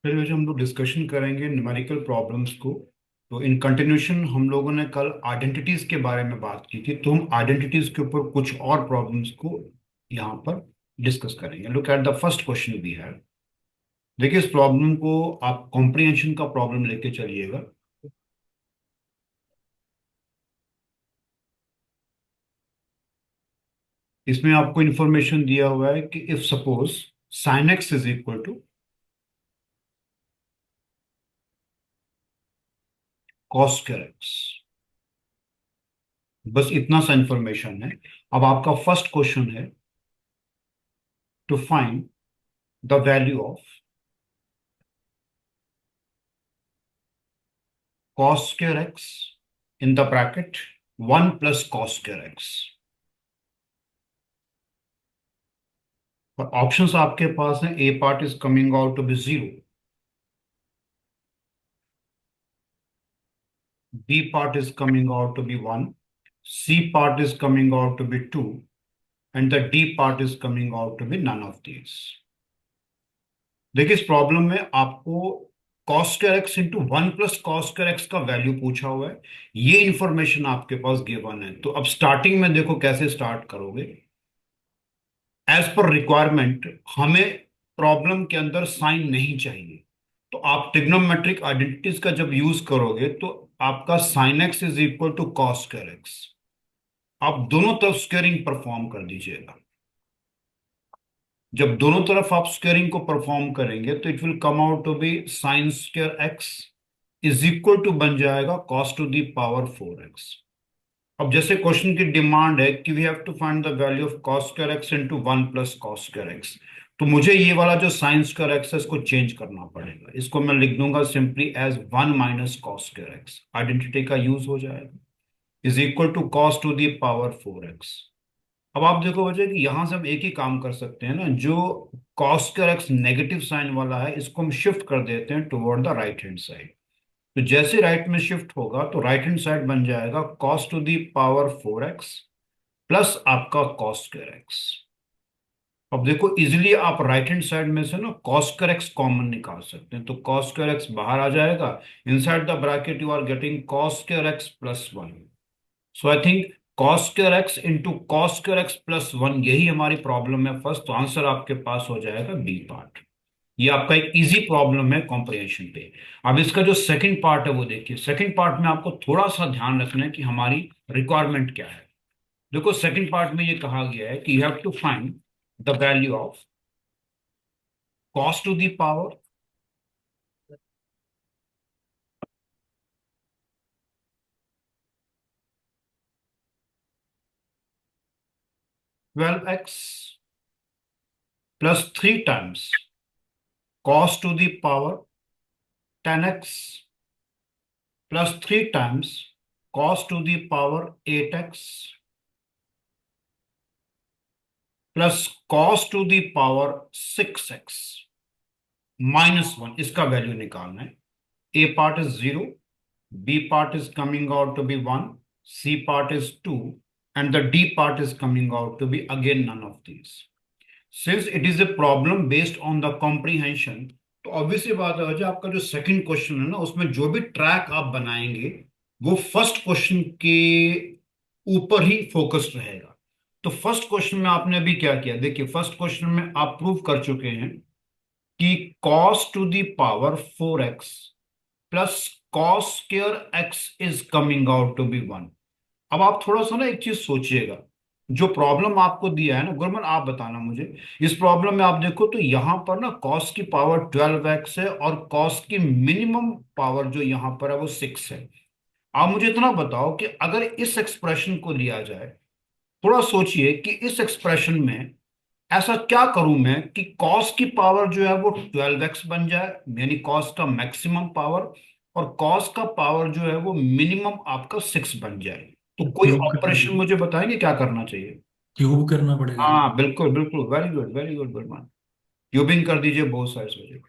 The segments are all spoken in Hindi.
फिर जो हम लोग डिस्कशन करेंगे न्यूमेरिकल प्रॉब्लम्स को। तो इन कंटिन्यूशन हम लोगों ने कल आइडेंटिटीज के बारे में बात की थी, तो हम आइडेंटिटीज के ऊपर कुछ और प्रॉब्लम्स को यहाँ पर डिस्कस करेंगे। Look at the first question we have. देखिए, इस प्रॉब्लम को आप कॉम्प्रिहेंशन का प्रॉब्लम लेके चलिएगा। इसमें आपको इंफॉर्मेशन दिया हुआ है कि if suppose sine x is equal to cos square x. बस इतना सा इंफॉर्मेशन है। अब आपका फर्स्ट क्वेश्चन है to find the value of cos square x in the bracket 1 plus cos square x। और ऑप्शंस आपके पास हैं। A part is coming out to be 0, B part is coming out to be 1, C part is coming out to be 2 and the D part is coming out to be none of these. देखिए, इस प्रॉब्लम में आपको cos square x into 1 plus cos square x का वैल्यू पूछा हुआ है। ये इंफॉर्मेशन आपके पास गिवन है। तो अब स्टार्टिंग में देखो कैसे स्टार्ट करोगे। एज पर रिक्वायरमेंट हमें प्रॉब्लम के अंदर साइन नहीं चाहिए। तो आप ट्रिग्नोमेट्रिक आइडेंटिटीज का जब यूज करोगे तो आपका sine x is equal to cos square x. आप दोनों तरफ स्क्वेयरिंग परफॉर्म कर दीजिएगा। जब दोनों तरफ आप स्क्वेयरिंग को परफॉर्म करेंगे तो it will come out to be sine square x is equal to बन जाएगा cos to the power 4x। अब जैसे क्वेश्चन की डिमांड है कि we have to find the value of cos square x into 1 plus cos square x, तो मुझे ये वाला जो साइन स्क्वायर एक्स है इसको चेंज करना पड़ेगा। इसको मैं लिख दूंगा simply as 1 minus cos square x. Identity का यूज हो जाएगा is equal to cos to the power 4x। अब आप देखो बच्चे कि यहां से हम एक ही काम कर सकते हैं ना, जो cos square x negative sine वाला है इसको हम शिफ्ट कर देते हैं toward the right hand side. तो जैसे राइट में शिफ्ट होगा तो राइट हैंड साइड बन जाएगा cos to the power 4x plus आपका cos स्क्वायर एक्स। अब देखो इजिली आप राइट हैंड साइड में से ना cos स्क्वायर एक्स कॉमन निकाल सकते हैं। तो cos स्क्वायर एक्स बाहर आ जाएगा। Inside the bracket you are getting cos square x plus 1। So I think cos square x into cos square x plus 1 यही हमारी प्रॉब्लम है फर्स्ट। तो आंसर आपके पास हो जाएगा बी पार्ट। ये आपका एक इजी प्रॉब्लम है कॉम्प्रिहेंशन पे। अब इसका जो सेकंड पार्ट है वो देखिए। सेकंड पार्ट में आपको थोड़ा सा ध्यान रखना है कि हमारी रिक्वायरमेंट क्या है। देखो सेकंड पार्ट में ये कहा गया है कि you have to find the value of cos to the power 12x plus 3 times cos to the power 10x plus 3 times cos to the power 8x plus cos to the power 6x minus 1। इसका वैल्यू निकालना है। A part is 0, B part is coming out to be 1, C part is 2, and the D part is coming out to be again none of these. Since it is a problem based on the comprehension, तो ऑब्वियसली बात है जो आपका जो सेकंड क्वेश्चन है ना उसमें जो भी ट्रैक आप बनाएंगे वो फर्स्ट क्वेश्चन के ऊपर ही फोकस्ड रहेगा। तो फर्स्ट क्वेश्चन में आपने अभी क्या किया, देखिए फर्स्ट क्वेश्चन में आप प्रूव कर चुके हैं कि cos to the power 4x plus cos square x is coming out to be 1। अब आप थोड़ा सा ना एक चीज सोचिएगा। जो प्रॉब्लम आपको दिया है ना गुरमन, आप बताना मुझे। इस प्रॉब्लम में आप देखो तो यहां पर ना cos की पावर 12x है और cos की मिनिमम पावर जो यहां पर है वो 6 है। आप मुझे इतना बताओ कि अगर इस एक्सप्रेशन को लिया जाए, थोड़ा सोचिए कि इस एक्सप्रेशन में ऐसा क्या करूं मैं कि cos की पावर जो है वो 12x बन जाए, यानी cos का मैक्सिमम पावर, और cos का पावर जो है वो मिनिमम आपका 6 बन जाए। तो कोई क्यूब करना ऑपरेशन पड़ेगा। मुझे बताएंगे क्या करना चाहिए। क्यूब करना पड़ेगा ना। हाँ बिल्कुल बिल्कुल, वेरी गुड गुडमान। क्यूबिंग कर दीजिए बोथ साइड्स हो जाएगा।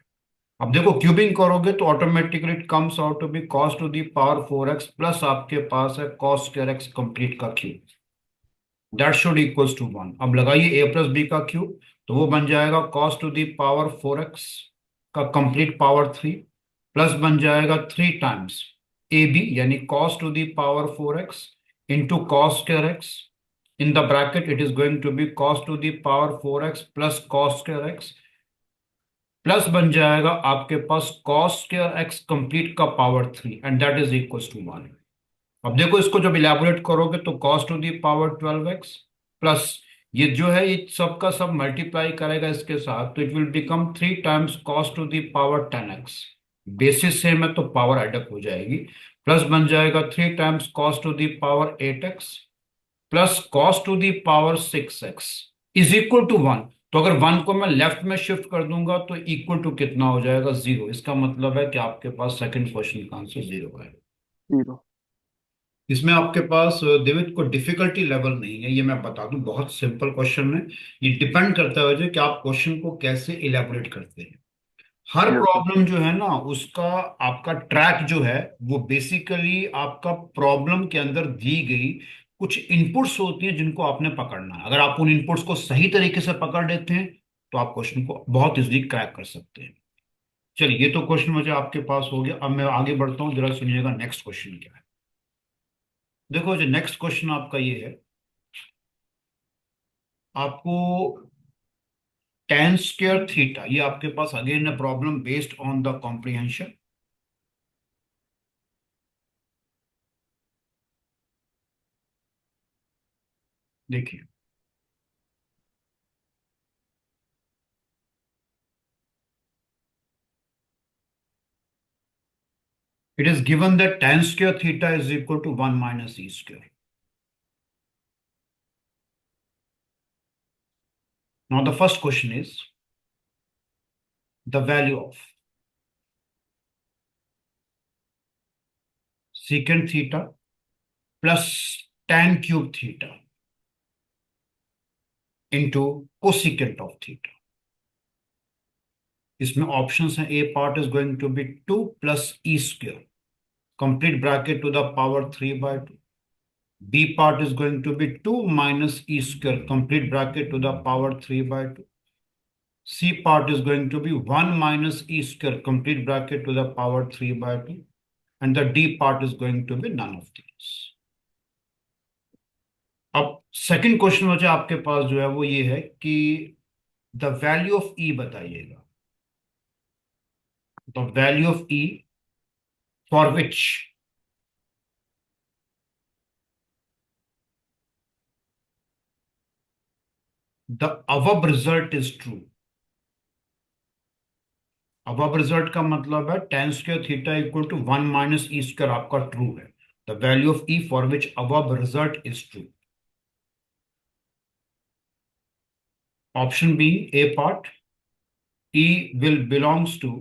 अब देखो क्यूबिंग करोगे तो automatically it comes out to be cos to the power 4x plus आपके पास है cos स्क्वायर एक्स कंप्लीट का cube. That should equals to 1। अब लगाइए a प्लस बी का क्यूब, तो वो बन जाएगा cos to the power 4x का कंप्लीट पावर 3 प्लस बन जाएगा 3 टाइम्स ए बी यानी cos to the power 4x into cos square x in the bracket it is going to be cos to the power 4x plus cos square x plus बन जाएगा आपके पास कॉस स्क्वायर एक्स कंप्लीट का power 3 and that is equal to 1। अब देखो इसको जब इलेबोरेट करोगे तो cos to the power 12x plus ये जो है ये सब का सब मल्टीप्लाई करेगा इसके साथ तो it will become 3 times cos to the power 10x। Basis same है तो पावर एडअप हो जाएगी। प्लस बन जाएगा 3 times cos to the power 8x plus cos to the power 6x is equal to 1। तो अगर 1 को मैं लेफ्ट में शिफ्ट कर दूंगा तो इक्वल टू कितना हो जाएगा 0। इसका मतलब है कि आपके पास सेकंड क्वेश्चन का आंसर 0 है। 0। इसमें आपके पास देवित को डिफिकल्टी लेवल नहीं है, ये मैं बता दूं, बहुत सिंपल क्वेश्चन है। ये डिपेंड करता है जो कि आप क्वेश्चन को कैसे इलेबोरेट करते हैं। हर यस सर। प्रॉब्लम जो है ना उसका आपका ट्रैक जो है वो बेसिकली आपका प्रॉब्लम के अंदर दी गई कुछ इनपुट्स होती हैं जिनको आपने पकड़ना है। अगर आप उन इनपुट्स को सही तरीके से पकड़ लेते हैं तो आप क्वेश्चन को बहुत इजीली क्रैक कर सकते हैं। चलिए ये तो क्वेश्चन मुझे आपके पास हो गया। अब मैं आगे बढ़ता हूँ, जरा सुनिएगा नेक्स्ट क्वेश्चन क्या है। देखो जो नेक्स्ट क्वेश्चन आपका ये है, आपको tan स्क्वायर थीटा, ये आपके पास again a problem based on the comprehension. देखिए it is given that tan square theta is equal to 1 minus e square. Now the first question is the value of secant theta plus tan cube theta into cosecant of theta. इसमें ऑप्शंस हैं, A part is going to be 2 plus e square complete bracket to the power 3/2। B part is going to be 2 minus e square complete bracket to the power 3/2। C part is going to be 1 minus e square complete bracket to the power 3/2 and the D part is going to be none of these। अब सेकंड क्वेश्चन मुझे आपके पास जो है वो ये है कि द वैल्यू ऑफ E बताइएगा। The value of E for which the above result is true। अब रिजल्ट का मतलब है tan square theta equal to 1 minus E square आपका ट्रू है। The value of E for which अब result is true. Option B A part E will belongs to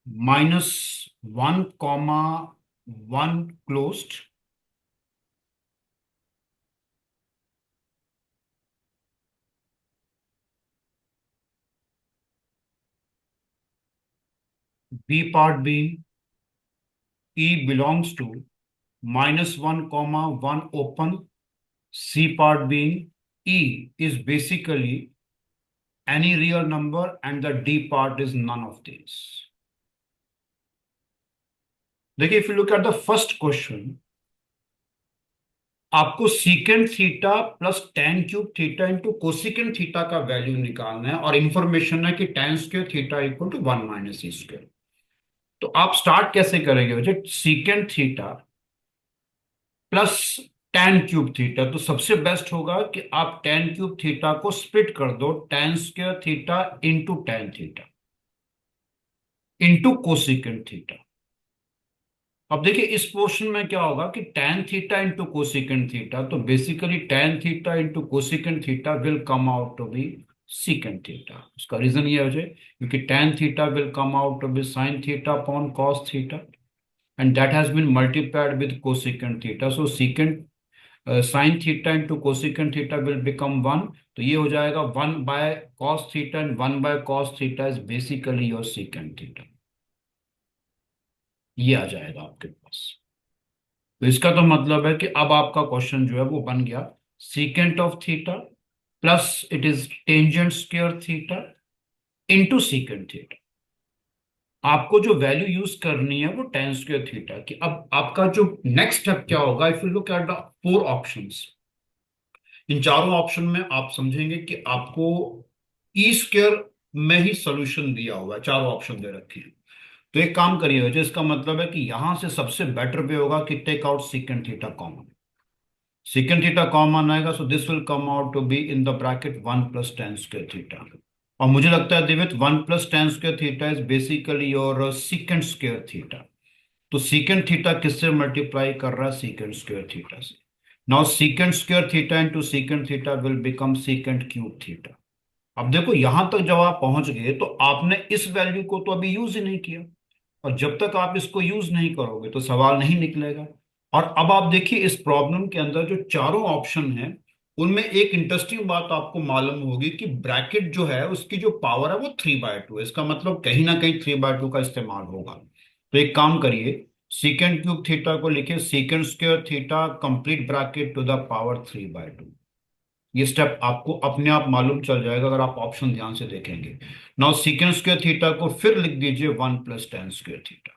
-1, 1 closed B part being E belongs to -1, 1 open। C part being E is basically any real number and the D part is none of these। देखिए if you look at the first question, आपको secant theta plus tan cube theta into cosecant theta का वैल्यू निकालना है और इंफॉर्मेशन है कि tan square theta equal to 1 minus E square. तो आप स्टार्ट कैसे करेंगे बच्चे? Secant theta plus tan cube theta, तो सबसे बेस्ट होगा कि आप tan क्यूब थीटा को स्प्लिट कर दो tan square theta into tan theta into cosecant theta. अब देखिए इस पोर्शन में क्या होगा कि tan theta into cosecant theta, तो basically tan theta into cosecant theta will come out to be secant theta. उसका रीजन ये हो जाए क्योंकि tan theta will come out to be sine theta upon cos theta and that has been multiplied with cosecant theta. So secant sine theta into cosecant theta will become 1। तो ये हो जाएगा 1 by cos theta and 1 by cos theta is basically your secant theta. ये आ जाएगा आपके पास। तो इसका तो मतलब है कि अब आपका क्वेश्चन जो है वो बन गया secant of theta plus it is tangent square theta into secant theta. आपको जो वैल्यू यूज करनी है वो टेन स्क्वायर थीटा की। अब आपका जो नेक्स्ट स्टेप क्या होगा, if you look at the four options, इन चारों ऑप्शन में आप समझेंगे कि आपको ई स्क्वायर में ही सोल्यूशन दिया हुआ है, चारों ऑप्शन दे रखे हैं। तो एक काम करिएगा, जो इसका मतलब है कि यहां से सबसे बेटर वे होगा कि take out secant theta common. Secant theta common आएगा, so this will come out to be in the bracket one plus tan square theta. और मुझे लगता है दिवित one plus tan square theta is basically your secant square theta. तो सीकेंट थीटा किससे मल्टीप्लाई कर रहा है, सीकेंट स्क्वायर थीटा से। Now secant square theta into secant theta will become secant cube theta. अब देखो यहां तक जब आप पहुंच गए तो आपने इस वैल्यू को तो अभी यूज ही नहीं किया, और जब तक आप इसको यूज नहीं करोगे तो सवाल नहीं निकलेगा। और अब आप देखिए इस प्रॉब्लम के अंदर जो चारों ऑप्शन हैं, उनमें एक इंटरेस्टिंग बात आपको मालूम होगी कि ब्रैकेट जो है उसकी जो पावर है वो 3/2 है। इसका मतलब कहीं ना कहीं 3/2 का इस्तेमाल होगा। तो एक काम करिए, सीकेंड क्यूब थीटा को लिखिए secant square theta complete bracket to the power 3/2। ये स्टेप आपको अपने आप मालूम चल जाएगा अगर आप ऑप्शन ध्यान से देखेंगे। नाउ सीकेंड स्क्वायर थीटा को फिर लिख दीजिए one plus tan square theta.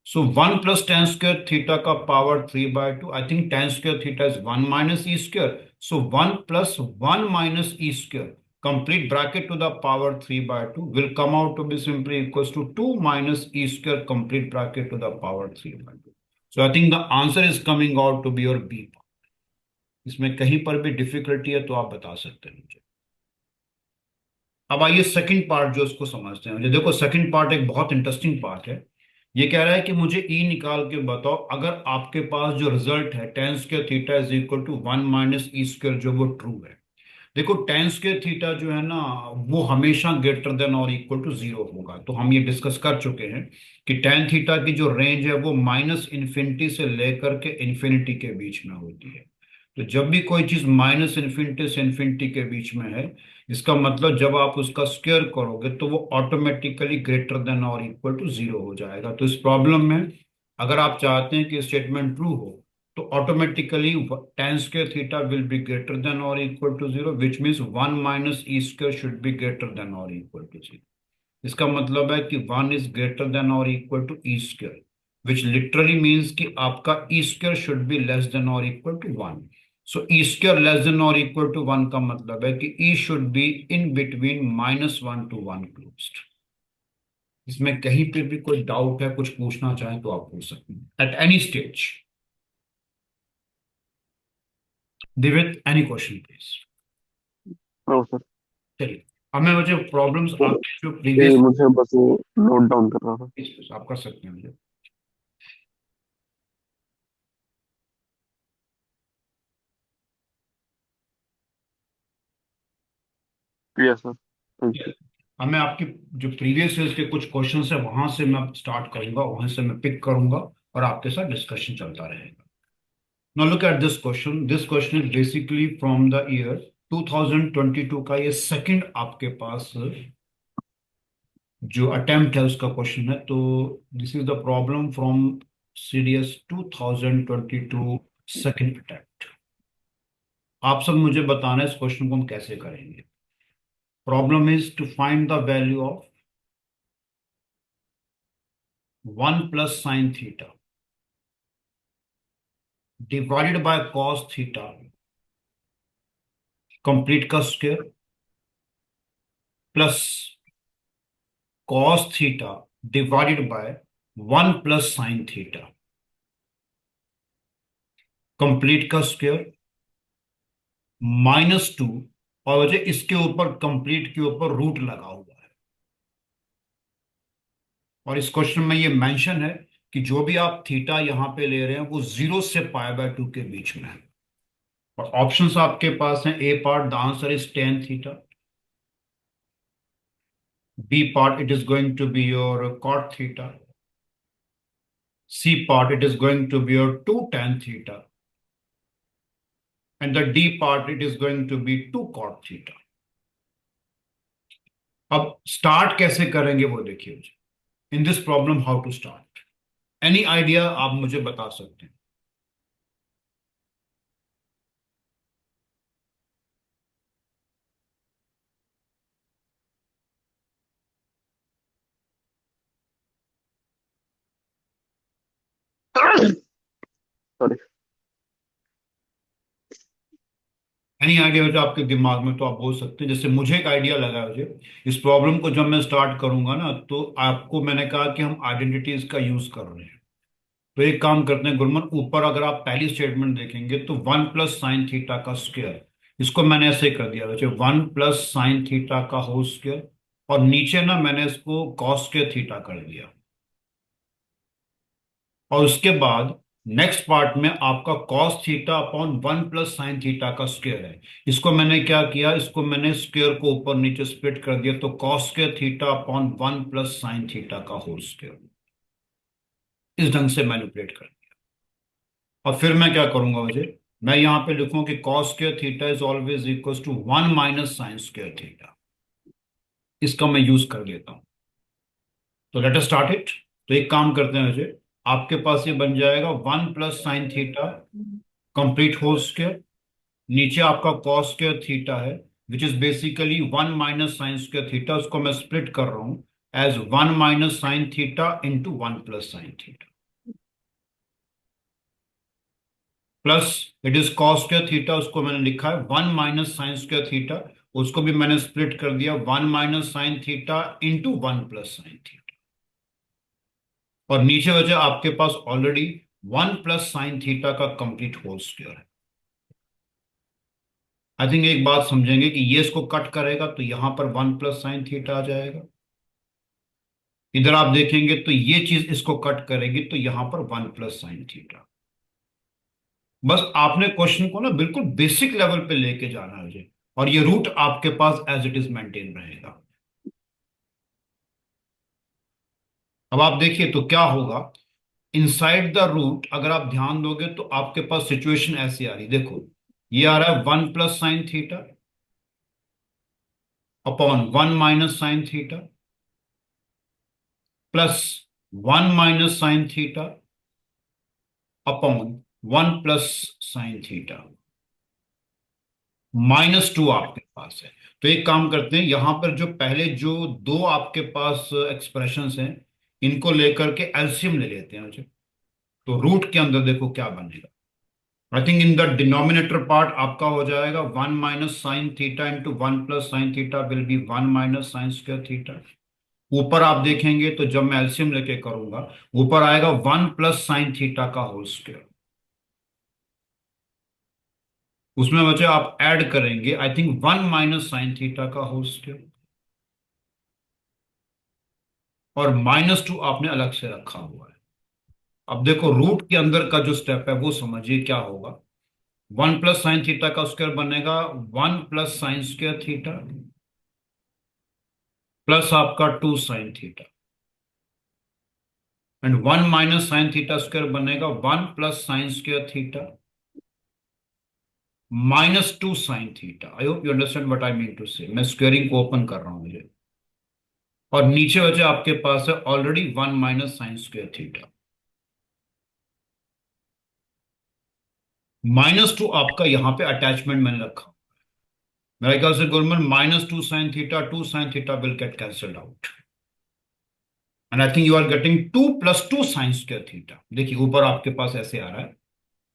So one plus tan square theta का power 3/2, I think tan square theta is one minus E square, so one plus one minus E square complete bracket to the power 3/2 will come out to be simply equals to two minus E square complete bracket to the power 3/2। So I think the answer is coming out to be your B. इसमें कहीं पर भी डिफिकल्टी है तो आप बता सकते हैं मुझे। अब आइए सेकंड पार्ट जो उसको समझते हैं। मुझे देखो सेकंड पार्ट एक बहुत इंटरेस्टिंग पार्ट है। ये कह रहा है कि मुझे ई निकाल के बताओ, अगर आपके पास जो रिजल्ट है tan square theta is equal to one minus E square, जो वो ट्रू है। देखो टेन स्क्वायर थीटा जो है ना, वो हमेशा ग्रेटर देन और इक्वल टू जीरो होगा। तो हम ये डिस्कस कर चुके हैं कि टेन थीटा की जो रेंज है वो माइनस इन्फिनिटी से लेकर के इन्फिनिटी के बीच में होती है। तो जब भी कोई चीज माइनस इन्फिनिटी से इन्फिनिटी के बीच में है, इसका मतलब जब आप उसका स्क्वायर करोगे तो वो ऑटोमेटिकली ग्रेटर देन और इक्वल टू जीरो हो जाएगा। तो इस प्रॉब्लम में अगर आप चाहते हैं कि स्टेटमेंट ट्रू हो, तो automatically tan square theta will be greater than और equal to zero, which means one minus E square should be greater than और इक्वल टू जीरो। इसका मतलब है कि वन इज ग्रेटर देन और equal to E square, which literally means कि आपका E square should be less than और equal to one. So E square less than और इक्वल टू वन का मतलब है कि E should be in between -1 to 1 closed. इसमें कहीं पे भी कोई डाउट है, कुछ पूछना चाहें तो आप पूछ सकते हैं at any stage. Divit any question please. No sir. चलिए, अब मैं मुझे प्रॉब्लम्स तो आपके जो ये प्रीवियस, मुझे बस वो नोट डाउन कर रहा था। आप कर सकते हैं मुझे। Yes sir, thank you. अब मैं आपकी जो प्रीवियस ईयर के कुछ क्वेश्चन है वहां से मैं स्टार्ट करूंगा, वहां से मैं पिक करूंगा और आपके साथ डिस्कशन चलता रहेगा। Now look at this question. This question is basically from the year 2022 का। ये सेकंड आपके पास जो अटेम्प्ट है उसका क्वेश्चन है। तो this is the problem from CDS 2022 second attempt. आप सब मुझे बताना है इस क्वेश्चन को हम कैसे करेंगे। Problem is to find the value of one plus sine theta divided by cos theta complete का square plus cos theta divided by one plus sine theta complete का स्क्वायर -2, और वजह इसके ऊपर कंप्लीट के ऊपर रूट लगा हुआ है। और इस क्वेश्चन में ये मेंशन है कि जो भी आप थीटा यहां पे ले रहे हैं वो 0 से π/2 के बीच में है। और ऑप्शंस आपके पास हैं, A part the answer is tan theta, B part it is going to be your cot theta, C part it is going to be your 2 tan theta, and the D part it is going to be 2 cot theta। अब स्टार्ट कैसे करेंगे वो देखिए। In this problem how to start, any idea आप मुझे बता सकते हैं। सॉरी। एनी आइडिया हो जो आपके दिमाग में, तो आप बोल सकते हैं। जैसे मुझे एक आइडिया लगा है, मुझे इस प्रॉब्लम को जब मैं स्टार्ट करूंगा ना, तो आपको मैंने कहा कि हम आइडेंटिटीज का यूज कर रहे हैं। तो एक काम करते हैं गुरमन, ऊपर अगर आप पहली स्टेटमेंट देखेंगे तो 1 + sin थीटा का स्क्वायर, इसको मैंने ऐसे कर दिया वैसे, 1 + sin थीटा का होल स्क्वायर। और नीचे ना मैंने इसको कॉस स्क्वायर थीटा कर दिया। और उसके बाद नेक्स्ट पार्ट में आपका cos theta upon 1 + sin theta का स्क्वायर है। इसको मैंने क्या किया, इसको मैंने स्क्वायर को ऊपर नीचे स्प्लिट कर दिया, तो cos square theta upon 1 + sin theta का होल स्क्वायर। इस ढंग से मैनिपुलेट कर दिया। और फिर मैं क्या करूंगा मुझे, मैं यहाँ पे लिखूं कि cos square theta is always equal to 1 - sin square theta. इसका मैं यूज कर लेता हूँ। तो लेट अस स्टार्ट इट। तो एक काम करते हैं मुझे, आपके पास ये बन जाएगा 1 + sin theta complete whole square. नीचे आपका कॉस स्क्वायर थीटा है, which is basically 1 - sin square theta. उसको मैं स्प्लिट कर रहा हूं as 1 - sin theta into 1 + sin theta, plus it is cos square theta, उसको मैंने लिखा है 1 - sin स्क्वायर थीटा। उसको भी मैंने स्प्लिट कर दिया 1 - sin theta into 1 + sin theta. और नीचे बचे आपके पास ऑलरेडी 1 + sin थीटा का कंप्लीट होल स्क्वायर है। आई थिंक एक बात समझेंगे कि ये इसको कट करेगा तो यहां पर 1 + sin थीटा आ जाएगा। इधर आप देखेंगे तो ये चीज इसको कट करेगी, तो यहां पर 1 + sin थीटा। बस आपने क्वेश्चन को ना बिल्कुल बेसिक लेवल पे लेके जाना है मुझे, और ये रूट आपके पास एज इट इज मेंटेन रहेगा। अब आप देखिए तो क्या होगा, इनसाइड द रूट अगर आप ध्यान दोगे तो आपके पास सिचुएशन ऐसी आ रही, देखो ये आ रहा है 1 + sin theta upon 1 - sin theta plus 1 - sin theta upon 1 + sin theta, -2 आपके पास है। तो एक काम करते हैं, यहां पर जो पहले जो दो आपके पास एक्सप्रेशंस हैं, इनको लेकर के एलसीएम ले लेते हैं मुझे। तो रूट के अंदर देखो क्या बनेगा। I think in the denominator part आपका हो जाएगा 1 - sin theta into 1 + sin theta will B 1 - sin square theta. ऊपर आप देखेंगे तो जब मैं एलसीएम लेके करूंगा, ऊपर आएगा 1 + sin थीटा का होल स्क्वायर। उसमें बचे आप ऐड करेंगे आई थिंक 1 - sin थीटा का होल स्क्वायर, और -2 आपने अलग से रखा हुआ है। अब देखो रूट के अंदर का जो स्टेप है वो समझिए क्या होगा। 1 + sin थीटा का स्क्वायर बनेगा 1 + sin स्क्वायर थीटा प्लस आपका 2 sin theta, and 1 - sin theta square बनेगा 1 + sin square theta -2 sin theta. I hope you understand what I mean to say. मैं स्क्वेयरिंग को ओपन कर रहा हूं मुझे, और नीचे बचे आपके पास है ऑलरेडी 1 - sin स्क्वायर थीटा। -2 आपका यहां पे अटैचमेंट मैंने रखा। मेरे ख्याल से गोलमैन -2 sin theta, 2 sin theta will get cancelled out, and I think you are getting 2 + 2 sin square theta. देखिए ऊपर आपके पास ऐसे आ रहा है।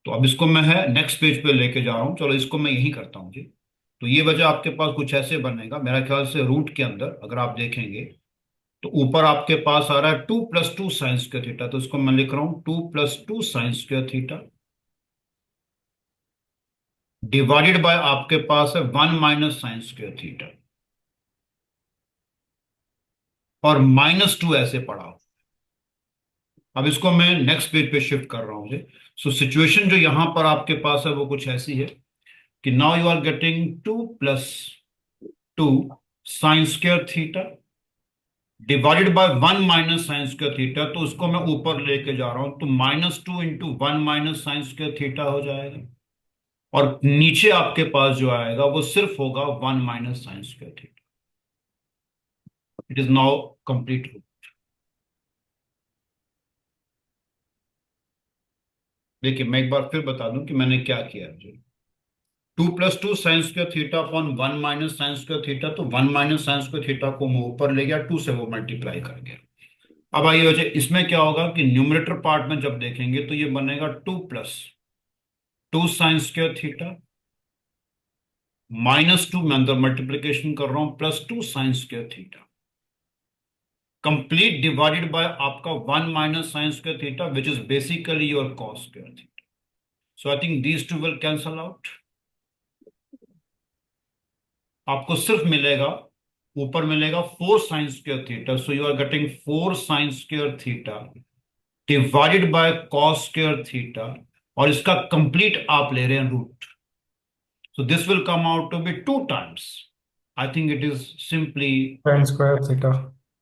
तो अब इसको मैं है नेक्स्ट पेज पे लेके जा रहा हूं, चलो इसको मैं यही करता हूं जी। तो ये वजह आपके पास कुछ ऐसे बनेगा मेरा ख्याल से, रूट के अंदर अगर आप देखेंगे तो ऊपर आपके पास आ रहा है 2 + 2 sin स्क्वायर थीटा। तो इसको मैं लिख रहा हूं 2 + 2 sin square theta divided bye आपके पास है 1 - sin स्क्वायर थीटा, और -2 ऐसे पड़ा हो। अब इसको मैं नेक्स्ट पेज पे शिफ्ट कर रहा हूं। सो सिचुएशन जो यहां पर आपके पास है वो कुछ ऐसी है कि now you are getting 2 + 2 sin square theta divided by 1 - sin square theta. तो उसको मैं ऊपर लेके जा रहा हूं, तो -2 इंटू 1 - sin स्क्वायर थीटा हो जाएगा। और नीचे आपके पास जो आएगा वो सिर्फ होगा 1 - sin square theta. It is now complete. देखिए मैं एक बार फिर बता दूं कि मैंने क्या किया है। 2 + 2 sin square theta upon 1 - sin square theta, तो 1 - sin स्क्वायर थीटा को मैं ऊपर ले गया, 2 से वो मल्टीप्लाई कर गया। अब आइए बच्चे, इसमें क्या होगा कि न्यूमरेटर पार्ट में जब देखेंगे तो ये बनेगा 2 + 2 sin² थीटा -2, मैं अंदर मल्टीप्लीकेशन कर रहा हूं, +2 sin² theta complete divided by आपका 1 - sin² theta which is basically your cos² theta. So I think these two will cancel out. आपको सिर्फ मिलेगा, ऊपर मिलेगा 4 sin² theta. So you are getting 4 sin² theta divided by cos² theta, और इसका कंप्लीट आप ले रहे हैं root. So this will come out to be 2 times. I think it is simply, tan² theta.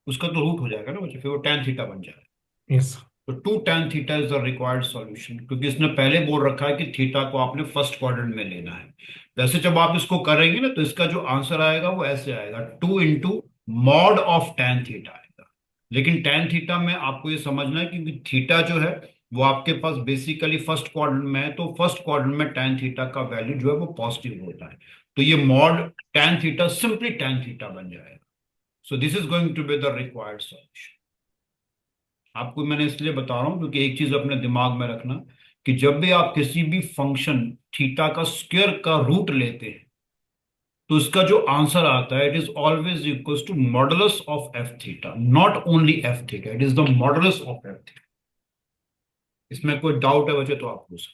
उसका तो रूट हो जाएगा ना बच्चे, फिर वो tan थीटा बन जाएगा. यस। तो 2 tan theta is the required solution, क्योंकि इसने पहले बोल रखा है कि थीटा को आपने फर्स्ट क्वाड्रेंट में लेना है. वैसे जब आप इसको करेंगे ना तो इसका जो आंसर आएगा वो ऐसे आएगा, 2 × mod ऑफ tan थीटा आएगा. लेकिन tan थीटा में आपको ये समझना है क्योंकि थीटा जो है वो आपके पास बेसिकली फर्स्ट क्वाड्रेंट में है, तो फर्स्ट क्वाड्रेंट में tan थीटा का वैल्यू जो है वो पॉजिटिव होता है. तो ये mod tan theta simply tan theta बन जाएगा. So this is going to be the required solution. आपको मैंने इसलिए बता रहा हूं क्योंकि एक चीज अपने दिमाग में रखना कि जब भी आप किसी भी फंक्शन थीटा का स्क्वायर का रूट लेते हैं तो इसका जो आंसर आता है it is always equals to modulus of F theta, not only F theta, it is the modulus of F theta. इसमें कोई डाउट है बच्चे तो आप पूछ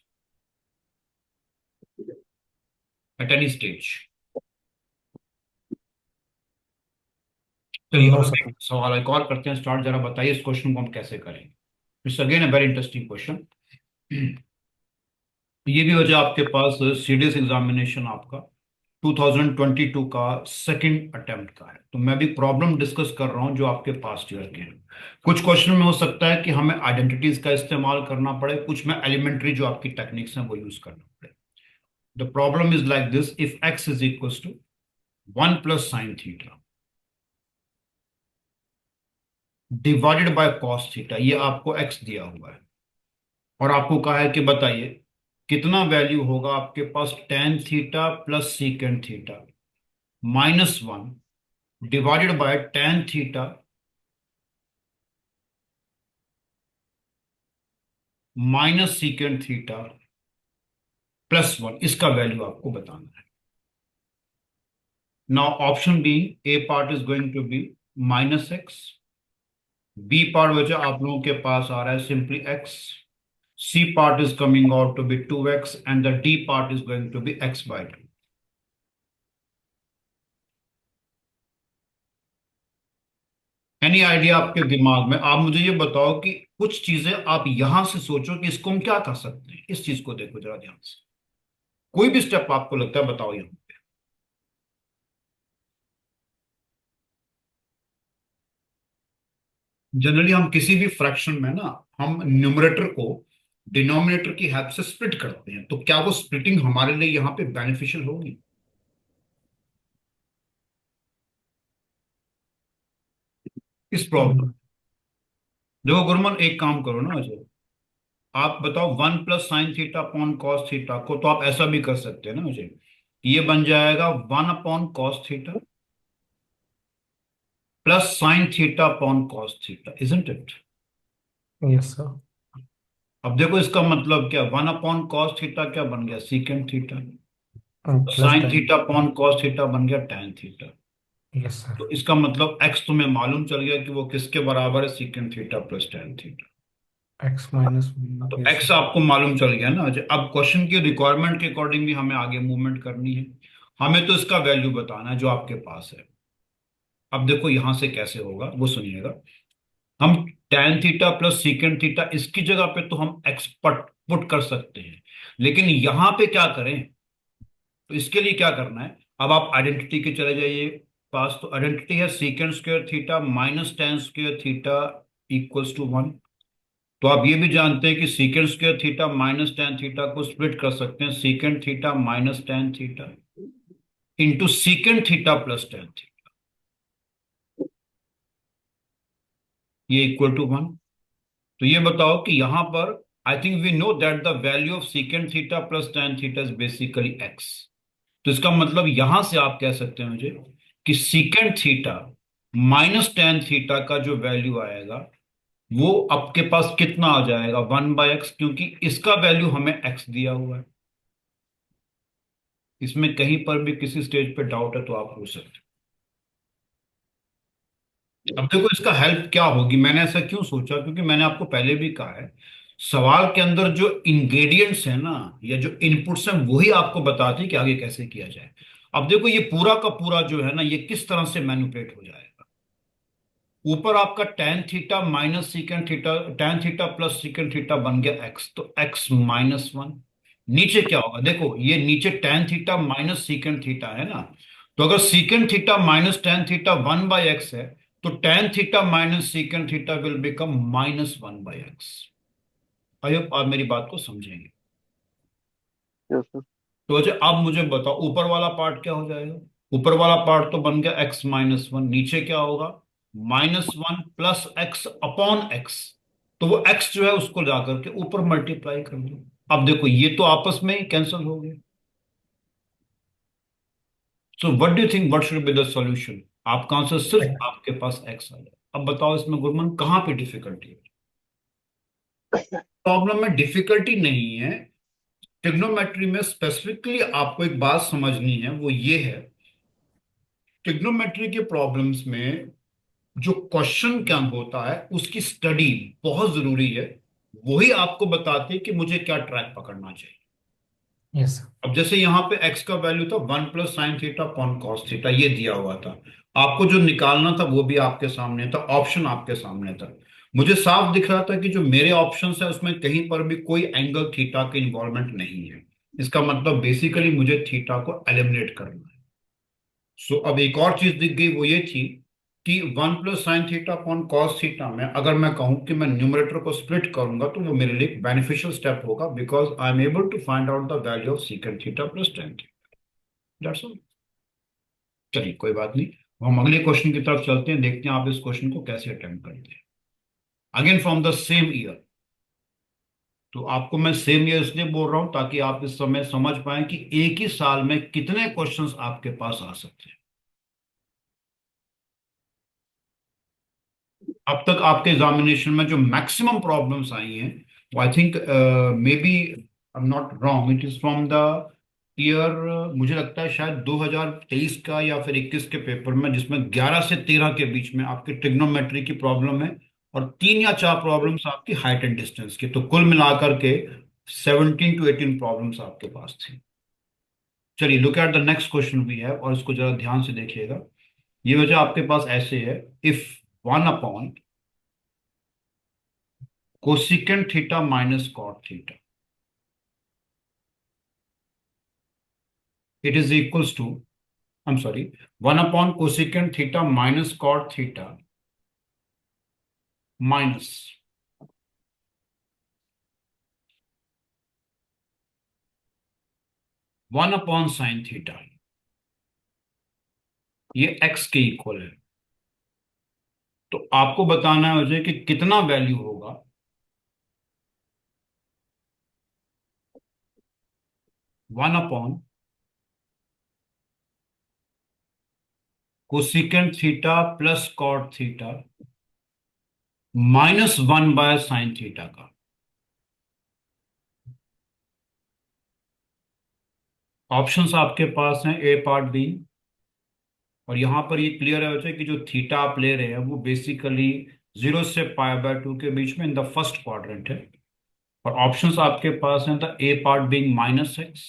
एट एनी स्टेज. चलिए नो अब सर। एक सवाल एक और करते हैं स्टार्ट. जरा बताइए इस क्वेश्चन को हम कैसे करेंगे. It's again a very interesting question. ये भी वजह आपके पास सीडीएस एग्जामिनेशन आपका 2022 का सेकंड अटेम्प्ट का है, तो मैं भी प्रॉब्लम डिस्कस कर रहा हूं जो आपके पास्ट ईयर के हैं. कुछ क्वेश्चन में हो सकता है कि हमें आइडेंटिटीज का इस्तेमाल करना पड़े, कुछ में एलिमेंट्री जो आपकी टेक्निक्स हैं वो यूज करना पड़े. The problem is like this, if x is equal to 1 + sin theta divided by cos theta, ये आपको एक्स दिया हुआ है और आपको कहा है कि बताइए कितना वैल्यू होगा आपके पास tan theta plus secant theta -1 divided by tan theta minus secant theta +1, इसका वैल्यू आपको बताना है. Now option B, A part is going to be -x, B part वजह आप लोगों के पास आ रहा है simply x, C part is coming out to be 2x and the D part is going to be x/2. Any idea आपके दिमाग में? आप मुझे ये बताओ कि कुछ चीजें आप यहां से सोचो कि इसको हम क्या कर सकते हैं. इस चीज को देखो जरा ध्यान से, कोई भी स्टेप आपको लगता है बताओ यहां पे. जनरली हम किसी भी फ्रैक्शन में ना हम न्यूमरेटर को डिनोमिनेटर की हेल्प से स्प्लिट करते हैं, तो क्या वो स्प्लिटिंग हमारे लिए यहाँ पे बेनिफिशियल होगी? इस प्रॉब्लम, देखो गुरमन एक काम करो ना मुझे, आप बताओ 1 + sin θ/cos θ को तो आप ऐसा भी कर सकते हैं ना मुझे, ये बन जाएगा 1/cos θ plus sin θ/cos θ, isn't it? Yes sir. अब देखो इसका मतलब क्या, 1/cos θ क्या बन गया, सीकेंड theta, plus sin tan। θ/cos θ बन गया tan थीटा. Yes sir. तो इसका मतलब x तुम्हें मालूम चल गया कि वो किसके बराबर है, सीकेंड theta plus tan theta. x-1। तो यस x सर। आपको मालूम चल गया ना. अब क्वेश्चन की रिक्वायरमेंट के अकॉर्डिंग भी हमें आगे मूवमेंट करनी है. हमें तो इसका वैल्यू बताना है जो आपके पास है. अब देखो यहां से कैसे होगा वो सुनिएगा. हम tan theta plus secant theta इसकी जगह पे तो हम x पुट कर सकते हैं, लेकिन यहां पे क्या करें, तो इसके लिए क्या करना है, अब आप आइडेंटिटी के चले जाइए पास. तो आइडेंटिटी है secant square theta minus tan square theta equals to 1. तो आप ये भी जानते हैं कि secant square theta minus tan theta को स्प्लिट कर सकते हैं secant theta minus tan theta into secant theta plus tan theta, ये इक्वल टू 1. तो ये बताओ कि यहां पर I think we know that the value of secant theta plus tan theta is basically x. तो इसका मतलब यहां से आप कह सकते हैं मुझे कि सीकेंड थीटा माइनस tan थीटा का जो वैल्यू आएगा वो आपके पास कितना आ जाएगा, 1/x, क्योंकि इसका वैल्यू हमें x दिया हुआ है। इसमें कहीं पर भी किसी स्टेज पे डाउट है तो आप पूछ सकते हो। अब देखो इसका हेल्प क्या होगी, मैंने ऐसा क्यों सोचा, क्योंकि मैंने आपको पहले भी कहा है, सवाल के अंदर जो इंग्रेडिएंट्स है ना, या जो इनपुट्स हैं, वही आपको बताते हैं कि आगे कैसे किया जाए। अब देखो ये पूरा का पूरा जो है ना, ये किस तरह से मैनिपुलेट हो जाएगा। ऊपर आपका tan theta minus secant theta, tan theta plus secant theta बन गया एक्स, तो एक्स माइनस वन। नीचे क्या होगा, देखो ये नीचे tan theta minus secant theta है ना, तो अगर सीकेंड theta minus tan theta 1/x है, तो tan theta minus secant theta will become -1/x। I hope आप मेरी बात को समझेंगे। Yes sir. तो अच्छा अब मुझे बताओ ऊपर वाला पार्ट क्या हो जाएगा। ऊपर वाला पार्ट तो बन गया x-1, नीचे क्या होगा, -1 प्लस एक्स अपॉन एक्स। तो वो x जो है उसको जाकर के ऊपर मल्टीप्लाई कर दो। अब देखो ये तो आपस में ही कैंसिल हो गए। So what do you think, what should be the solution. आपका आंसर सिर्फ आपके पास x आ जाए। अब बताओ इसमें गुरमन कहाँ पे डिफिकल्टी है। प्रॉब्लम में डिफिकल्टी नहीं है। ट्रिग्नोमेट्री में स्पेसिफिकली आपको एक बात समझनी है, वो ये है, ट्रिग्नोमेट्री के प्रॉब्लम्स में जो क्वेश्चन क्या होता है उसकी स्टडी बहुत जरूरी है। वही आपको बताते हैं कि मुझे क्या ट्रैक पकड़ना चाहिए। Yes sir. अब जैसे यहाँ पे x का वैल्यू था 1 + sin theta upon cos theta, ये दिया हुआ था। आपको जो निकालना था वो भी आपके सामने था, ऑप्शन आपके सामने था। मुझे साफ दिख रहा था कि जो मेरे ऑप्शन है उसमें कहीं पर भी कोई एंगल थीटा के इन्वॉल्वमेंट नहीं है। इसका मतलब बेसिकली मुझे थीटा को एलिमिनेट करना है। सो अब एक और चीज दिख गई, वो ये थी कि 1 + sin theta upon cos theta में अगर मैं कहूं कि मैं न्यूमरेटर को स्प्लिट करूंगा तो वो मेरे लिए एक बेनिफिशियल स्टेप होगा, because I am able to find out the value of secant theta plus tan theta. That's all. चलिए कोई बात नहीं, हम अगले क्वेश्चन की तरफ चलते हैं, देखते हैं आप इस क्वेश्चन को कैसे अटेम्प्ट करते हैं। Again from the same year. तो आपको मैं सेम ईयर इसलिए बोल रहा हूं ताकि आप इस समय समझ पाए कि एक ही साल में कितने क्वेश्चंस आपके पास आ सकते हैं। अब तक आपके एग्जामिनेशन में जो मैक्सिमम प्रॉब्लम्स आई हैं, वो I think maybe I am not wrong, it is from the year, मुझे लगता है शायद 2023 का या फिर 21 के पेपर में, जिसमें 11 से 13 के बीच में आपकी ट्रिग्नोमेट्री की प्रॉब्लम है, और 3 या 4 प्रॉब्लम्स आपकी हाइट एंड डिस्टेंस की, तो कुल मिलाकर के 17 to 18 प्रॉब्लम्स आपके पास थी। चलिए look at the next question we have, और इसको जरा ध्यान से देखिएगा। ये वजह आपके पास ऐसे है, if 1 upon cosecant theta minus cot theta, it is equals to, I am sorry, 1 upon cosecant theta minus cot theta minus 1 upon sin theta, ये x के इक्वल है। तो आपको बताना है मुझे कि कितना वैल्यू होगा 1 upon cosecant theta plus cot theta -1/sin theta का। ऑप्शंस आपके पास हैं ए पार्ट बी, और यहां पर ये क्लियर है बच्चे कि जो थीटा आप ले रहे हैं वो बेसिकली 0 से π/2 के बीच में इन द फर्स्ट क्वाड्रेंट है। और ऑप्शंस आपके पास हैं, the A part being -x,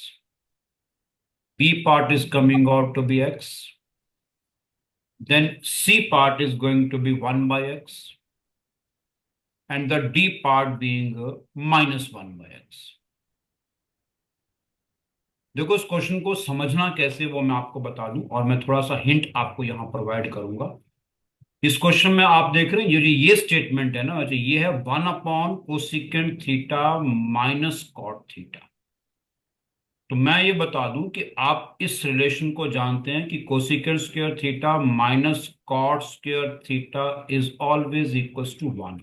B part is coming out to be x, then C part is going to be 1/x, and the D part being -1/x। देखो इस क्वेश्चन को समझना कैसे वो मैं आपको बता दूं, और मैं थोड़ा सा हिंट आपको यहां प्रोवाइड करूंगा। इस क्वेश्चन में आप देख रहे हैं ये स्टेटमेंट है ना, ये है 1 upon cosecant theta minus cot theta. तो मैं ये बता दूं कि आप इस रिलेशन को जानते हैं कि cosecant square theta minus cot square theta is always equals to 1।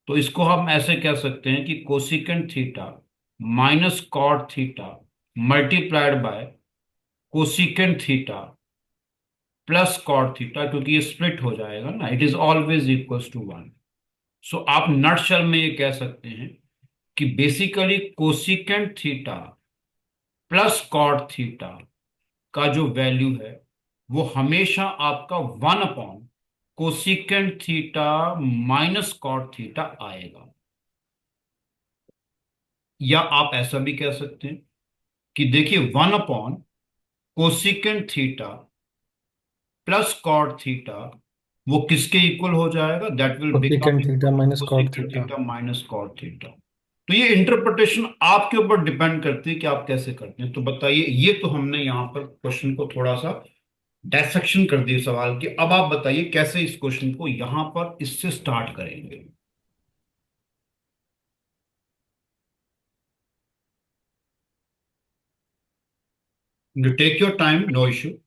तो इसको हम ऐसे कह सकते हैं कि cosecant theta minus cot theta multiplied by cosecant theta plus cot theta, क्योंकि ये स्प्लिट हो जाएगा ना, it is always equals to 1। So आप नटशेल में ये कह सकते हैं कि basically cosecant theta plus cot theta का जो वैल्यू है वो हमेशा आपका 1 upon cosecant theta minus cot theta आएगा। या आप ऐसा भी कह सकते हैं कि देखिए 1 upon cosecant theta plus cot theta वो किसके इक्वल हो जाएगा, that will become cosecant theta minus cot cosecant theta. Theta minus cot theta. तो ये इंटरप्रिटेशन आपके ऊपर डिपेंड करती है कि आप कैसे करते हैं। तो बताइए, ये तो हमने यहाँ पर क्वेश्चन को थोड़ा सा डायसेक्शन कर दिए सवाल की। अब आप बताइए कैसे इस क्वेश्चन को यहां पर इससे स्टार्ट करेंगे। You take your time, no issue.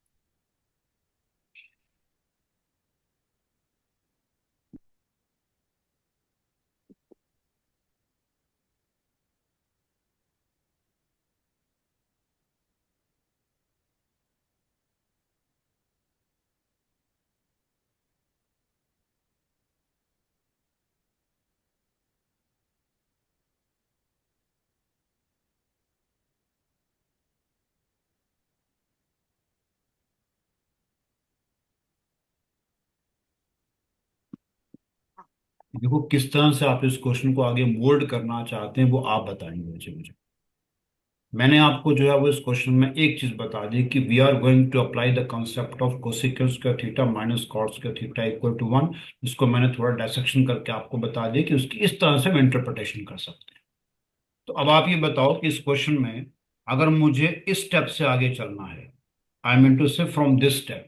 देखो किस तरह से आप इस क्वेश्चन को आगे मोल्ड करना चाहते हैं वो आप बताएंगे मुझे। मैंने आपको जो है वो इस क्वेश्चन में एक चीज बता दी कि we are going to apply the concept of cosecant square theta minus cot square theta equal to 1। इसको मैंने थोड़ा डायसेक्शन करके आपको बता दिया कि उसकी इस तरह से हम इंटरप्रिटेशन कर सकते हैं। तो अब आप ये बताओ कि इस क्वेश्चन में अगर मुझे इस स्टेप से आगे चलना है, आई मीन टू से फ्रॉम दिस स्टेप,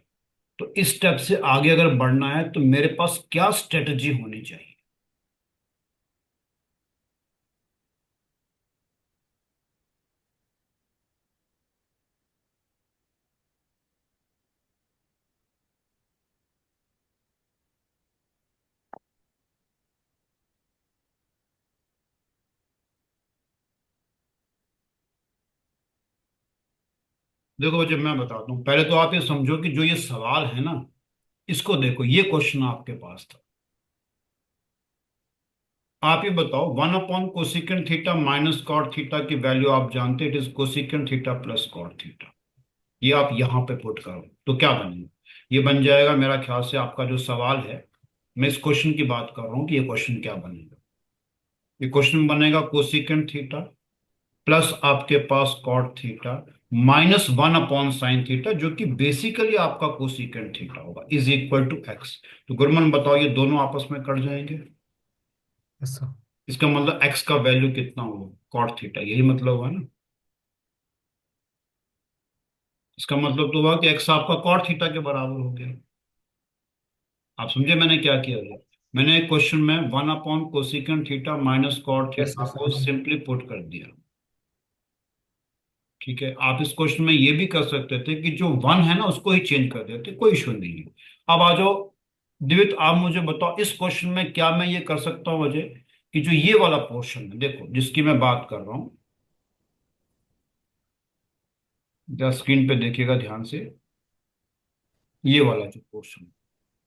तो इस स्टेप से आगे अगर बढ़ना है तो मेरे पास क्या स्ट्रेटजी होनी चाहिए। देखो जब मैं बताता हूँ, पहले तो आप ये समझो कि जो ये सवाल है ना, इसको देखो, ये क्वेश्चन आपके पास था। आप ये बताओ 1 upon cosecant theta minus cot theta की वैल्यू आप जानते, it is cosecant theta plus cot theta. ये आप यहां पे पुट करो तो क्या बनेगा, ये बन जाएगा मेरा ख्याल से आपका जो सवाल है, मैं इस क्वेश्चन की बात कर रहा हूँ कि ये क्वेश्चन क्या बनेगा। ये क्वेश्चन बनेगा कोसिकेंट थीटा प्लस आपके पास cot theta minus 1 upon sine theta, जो कि बेसिकली आपका कोसिकेंट थीटा होगा, इज इक्वल टू एक्स। तो गुरमन बताओ ये दोनों आपस में कट जाएंगे। Yes sir. इसका मतलब एक्स का वैल्यू कितना होगा, कॉट थीटा, यही मतलब हुआ ना। इसका मतलब तो हुआ कि एक्स आपका कॉट थीटा के बराबर हो गया। आप समझे मैंने क्या किया है? मैंने एक क्वेश्चन में 1 upon cosecant theta minus cot yes theta yes को समझ। सिंपली पुट कर दिया। ठीक है, आप इस क्वेश्चन में ये भी कर सकते थे कि जो 1 है ना उसको ही चेंज कर देते, कोई इशू नहीं है। अब आ जाओ दिवित, आप मुझे बताओ इस क्वेश्चन में क्या मैं ये कर सकता हूँ मुझे, कि जो ये वाला पोर्शन है देखो जिसकी मैं बात कर रहा हूँ, जरा स्क्रीन पे देखिएगा ध्यान से, ये वाला जो पोर्शन,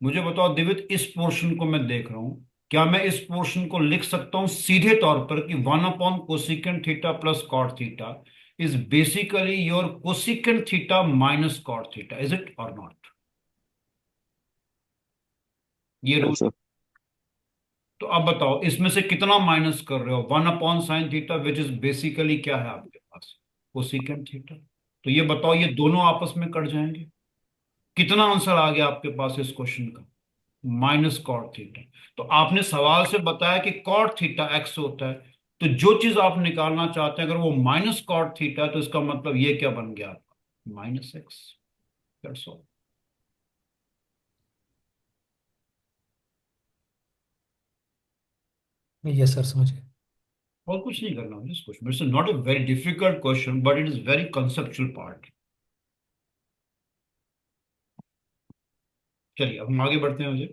मुझे बताओ दिवित इस पोर्शन को मैं देख रहा हूँ, क्या मैं इस पोर्शन को लिख सकता हूँ सीधे तौर पर कि 1 upon cosecant theta plus cot theta is basically your cosecant theta minus cot theta, is it or not? ये रूल। Yes sir. तो अब बताओ इसमें से कितना माइनस कर रहे हो, 1 upon sine theta which is basically क्या है आपके पास, कोसिकेंट थीटा। तो ये बताओ ये दोनों आपस में कट जाएंगे, कितना आंसर आ गया आपके पास इस क्वेश्चन का, माइनस कॉट थीटा। तो आपने सवाल से बताया कि कॉट थीटा एक्स होता है, तो जो चीज आप निकालना चाहते हैं अगर वो माइनस कॉट थीटा है तो इसका मतलब ये क्या बन गया आपका, minus x. That's all. Yes sir समझ गए। और कुछ नहीं करना this question, it's not a very difficult question but it is very conceptual part. चलिए अब हम आगे बढ़ते हैं मुझे,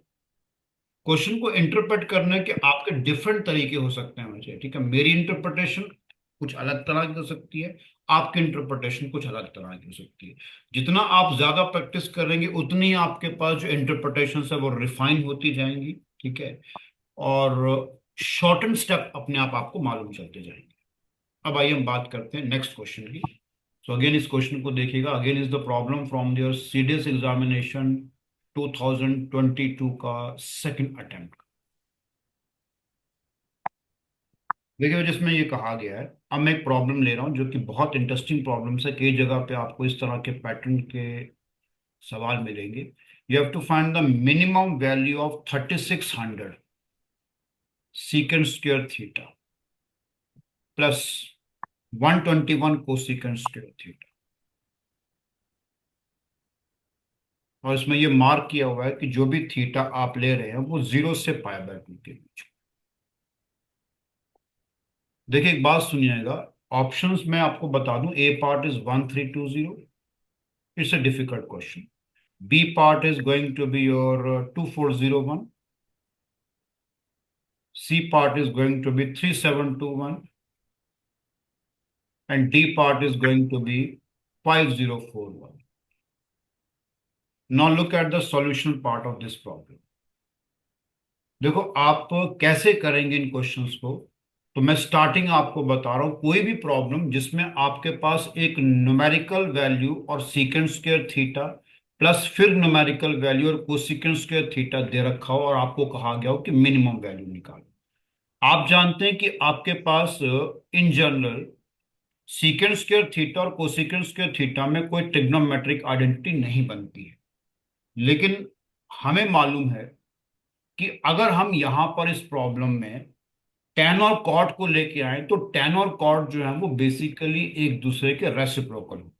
क्वेश्चन को इंटरप्रेट करने के आपके डिफरेंट तरीके हो सकते हैं मुझे, ठीक है। मेरी इंटरप्रिटेशन कुछ अलग तरह की हो सकती है, आपकी इंटरप्रिटेशन कुछ अलग तरह की हो सकती है। जितना आप ज्यादा प्रैक्टिस करेंगे उतनी आपके पास जो इंटरप्रिटेशन है वो रिफाइन होती जाएंगी, ठीक है। और शॉर्टन स्टेप अपने आप आपको मालूम चलते जाएंगे। अब आइए हम बात करते हैं नेक्स्ट क्वेश्चन की। सो अगेन इस क्वेश्चन को देखिएगा, again is the problem from your CDS examination 2022 का सेकंड अटेम्प्ट। देखिए जिसमें ये कहा गया है, अब मैं एक प्रॉब्लम ले रहा हूँ जो कि बहुत इंटरेस्टिंग प्रॉब्लम है, कई जगह पे आपको इस तरह के पैटर्न के सवाल मिलेंगे। You have to find the minimum value of 3600 secant square theta plus 121 cosecant square theta. और इसमें ये मार्क किया हुआ है कि जो भी थीटा आप ले रहे हैं वो 0 से π/2 के बीच। देखिए एक बात सुनिएगा, ऑप्शंस में आपको बता दूं, A part is 1320, it's a difficult question. B part is going to be your 2401, C part is going to be 3721 and D part is going to be 5041. Now look at the solution part of this problem. देखो आप कैसे करेंगे इन क्वेश्चंस को। तो मैं स्टार्टिंग आपको बता रहा हूं, कोई भी प्रॉब्लम जिसमें आपके पास एक न्यूमेरिकल वैल्यू और सीकेंड स्क्वायर थीटा प्लस फिर न्यूमेरिकल वैल्यू और कोसेकेंड स्क्वायर थीटा दे रखा हो और आपको कहा गया हो कि मिनिमम वैल्यू निकालो। आप जानते हैं कि आपके पास in general secant square theta और कोसेकेंड स्क्वायर थीटा में कोई ट्रिग्नोमेट्रिक आइडेंटिटी नहीं बनती है, लेकिन हमें मालूम है कि अगर हम यहां पर इस प्रॉब्लम में टेन और कॉट को लेके आए तो टेन और कॉट जो है वो बेसिकली एक दूसरे के रेसिप्रोकल हो।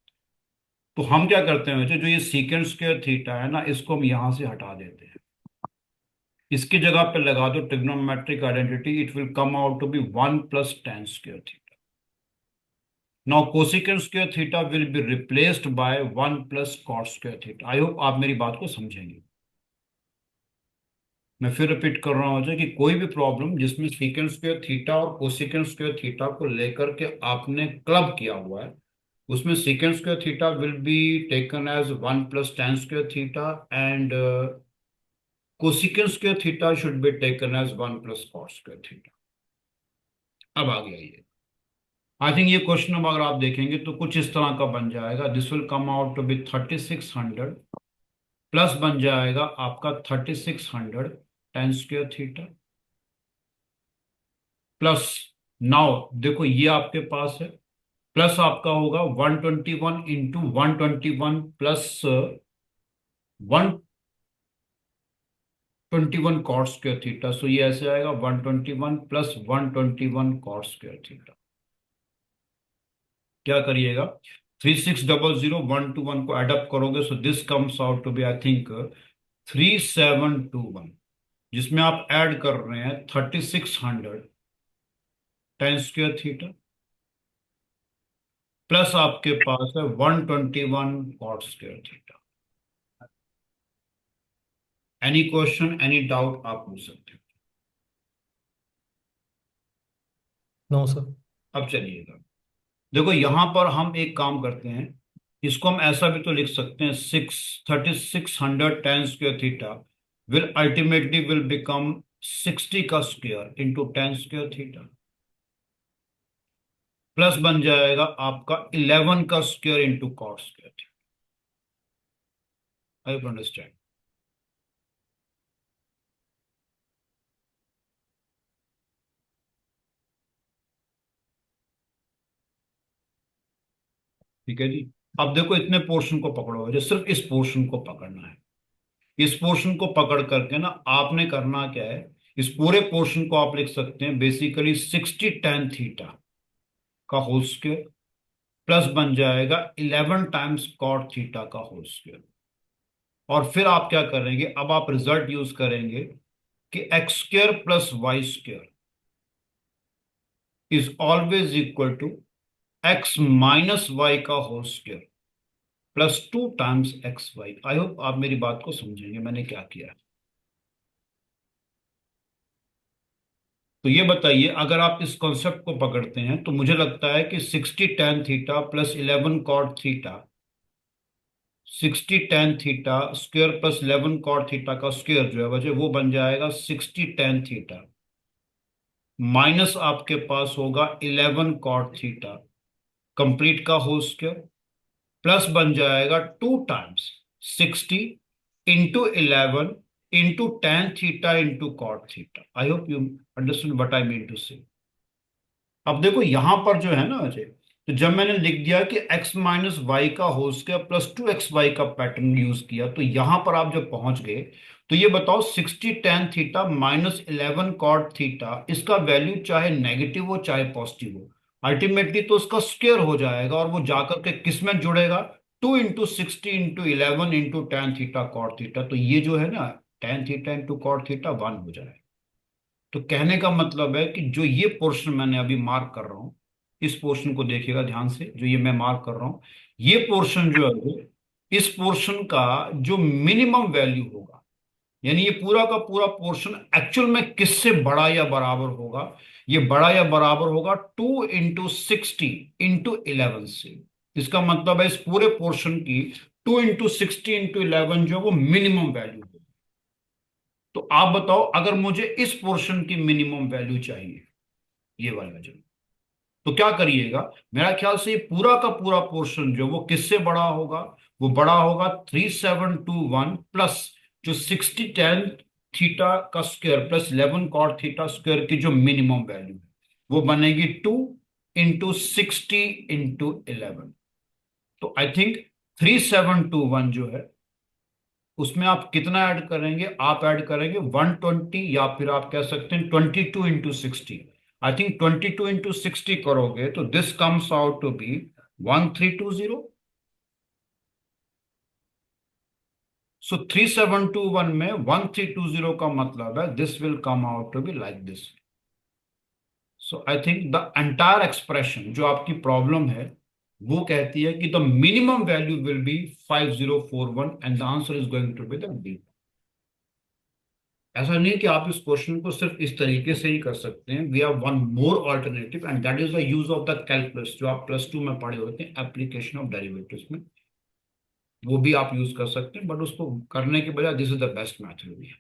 तो हम क्या करते हैं वैसे, जो ये सीकेंड स्क्वायर थीटा है ना, इसको हम यहां से हटा देते हैं, इसकी जगह पे लगा दो trigonometric identity, it will come out to be 1 + tan square theta. Now cosecant square theta will be replaced by 1 + cot square theta. I hope आप मेरी बात को समझेंगे। मैं फिर रिपीट कर रहा हूं कि कोई भी प्रॉब्लम जिसमें सीकेंड स्क्वायर थीटा और कोसेकेंड स्क्वायर थीटा को लेकर के आपने क्लब किया हुआ है, उसमें secant square theta will be taken as 1 + tan square theta and cosecant square theta should be taken as 1 + cot square theta. अब आगे आइए, आई थिंक ये क्वेश्चन अब अगर आप देखेंगे तो कुछ इस तरह का बन जाएगा। This will come out to be 3600 plus बन जाएगा आपका 3600 tan square theta plus, now देखो ये आपके पास है, प्लस आपका होगा 121 into 121 plus 121 cot square theta. So ये ऐसे आएगा 121 प्लस 121 cot स्क्वायर थीटा। क्या करिएगा, 3600 को एडअप करोगे, so this comes out to be I think 3721, जिसमें आप ऐड कर रहे हैं 3600 tan स्क्वायर थीटा प्लस आपके पास है 121 cot square theta. Any question, any doubt आप पूछ सकते हो। No sir. अब चलिएगा, देखो यहां पर हम एक काम करते हैं, इसको हम ऐसा भी तो लिख सकते हैं, 3600 tan square theta will ultimately will become 60 का square into tan square theta plus बन जाएगा आपका 11 का square into cot square theta. I understand. ठीक है जी। अब देखो इतने पोर्शन को पकड़ो, जो सिर्फ इस पोर्शन को पकड़ना है, इस पोर्शन को पकड़ करके ना आपने करना क्या है, इस पूरे पोर्शन को आप लिख सकते हैं बेसिकली 60 tan थीटा का होल स्क्वायर प्लस बन जाएगा 11 टाइम्स cot थीटा का होल स्क्वायर। और फिर आप क्या करेंगे, अब आप रिजल्ट यूज करेंगे कि x square plus Y square is always equal to x minus Y का whole square plus 2 times X Y. I hope आप मेरी बात को समझेंगे मैंने क्या किया है। तो ये बताइए, अगर आप इस कॉन्सेप्ट को पकड़ते हैं तो मुझे लगता है कि 60 tan theta plus 11 cot theta 60 tan theta square plus 11 cot theta का स्क्वायर जो है वजह वो बन जाएगा 60 tan थीटा माइनस आपके पास होगा 11 कॉट थीटा कंप्लीट का होल स्क्वायर प्लस बन जाएगा 2 times 60 into 11 into tan theta into cot theta. I hope you understand what I mean to say. अब देखो यहां पर जो है ना अजय, तो जब मैंने लिख दिया कि x माइनस वाई का होल स्क्वायर प्लस 2xy का पैटर्न यूज किया, तो यहां पर आप जब पहुंच गए तो ये बताओ 60 tan theta minus 11 cot theta इसका वैल्यू चाहे नेगेटिव हो चाहे पॉजिटिव हो, अल्टीमेटली तो उसका स्क्वायर हो जाएगा और वो जाकर के किस में जुड़ेगा, 2 into 60 into 11 into tan theta cot theta. तो ये जो है ना tan theta into cot theta 1 हो जाएगा। तो कहने का मतलब है कि जो ये पोर्शन मैंने अभी मार्क कर रहा हूं, इस पोर्शन को देखिएगा ध्यान से, जो ये मैं मार्क कर रहा हूं, ये पोर्शन जो है इस पोर्शन का जो मिनिमम वैल्यू होगा, यानी ये पूरा का पूरा पोर्शन एक्चुअल में किससे बड़ा या बराबर होगा, ये बड़ा या बराबर होगा 2 इंटू 60 इंटू 11 से। इसका मतलब है इस पूरे पोर्शन की 2 इंटू 60 इंटू 11 जो है वो मिनिमम वैल्यू होगी। तो आप बताओ अगर मुझे इस पोर्शन की मिनिमम वैल्यू चाहिए, ये वाला जो, तो क्या करिएगा, मेरा ख्याल से ये पूरा का पूरा पोर्शन जो वो किससे बड़ा होगा, वो बड़ा होगा 3721 प्लस जो 60 tan थीटा का square plus 11 cot theta square की जो मिनिमम वैल्यू है वो बनेगी 2 इंटू 60 इंटू 11। तो आई थिंक 3721 जो है उसमें आप कितना ऐड करेंगे, आप ऐड करेंगे 120 या फिर आप कह सकते हैं 22 इंटू 60। आई थिंक 22 इंटू 60 करोगे तो this comes out to be 1320। So 3721 में 1320 का मतलब है this will come out to be like this. So I think the entire expression जो आपकी प्रॉब्लम है वो कहती है कि the minimum value will be 5041 and the answer is going to be the D. ऐसा नहीं है कि आप इस क्वेश्चन को सिर्फ इस तरीके से ही कर सकते हैं, we have one more alternative and that is the use of the calculus जो आप प्लस 2 में पढ़े होते हैं, एप्लीकेशन ऑफ डेरिवेटिव्स में, वो भी आप यूज कर सकते हैं, बट उसको करने के बजाय this is the best method भी है।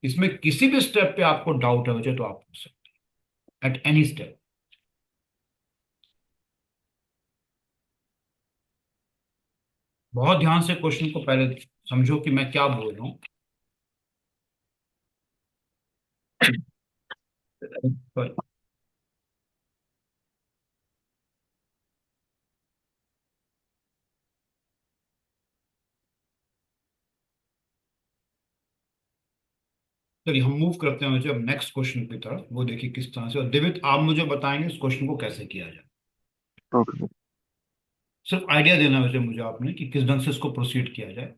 इसमें किसी भी स्टेप पे आपको डाउट है मुझे तो आप पूछ सकते हैं एट एनी स्टेप। बहुत ध्यान से क्वेश्चन को पहले समझो कि मैं क्या बोल रहा हूँ। Sorry। चलिए हम मूव करते हैं मुझे अब नेक्स्ट क्वेश्चन की तरफ, वो देखिए किस तरह से, और दिवित आप मुझे बताएंगे इस क्वेश्चन को कैसे किया जाए। Okay sir. सिर्फ आइडिया देना वैसे मुझे आपने कि किस ढंग से इसको प्रोसीड किया जाए।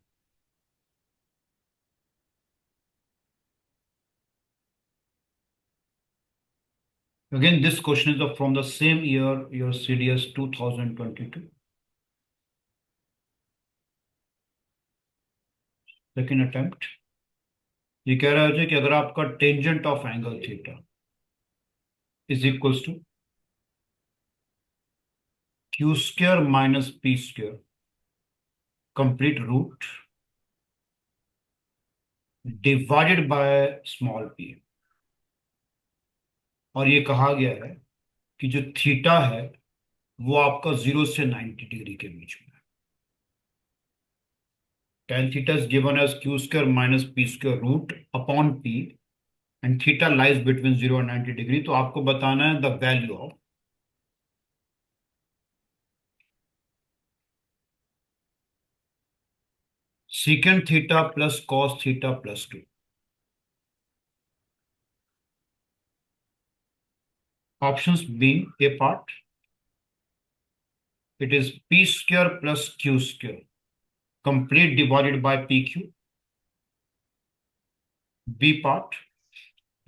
Again, this question is from the same year, your CDS 2022. Second attempt. ये कह रहा है कि अगर आपका tangent of angle theta is equals to Q square minus P square complete root divided by small P, और ये कहा गया है कि जो थीटा है वो आपका 0 से 90 डिग्री के बीच में है। tan theta is given as q square minus p square root upon p and theta lies between 0 and 90 degree। तो आपको बताना है the value of secant theta plus cos theta plus 2। Options being a part, it is p square plus q square complete divided by pq। B part,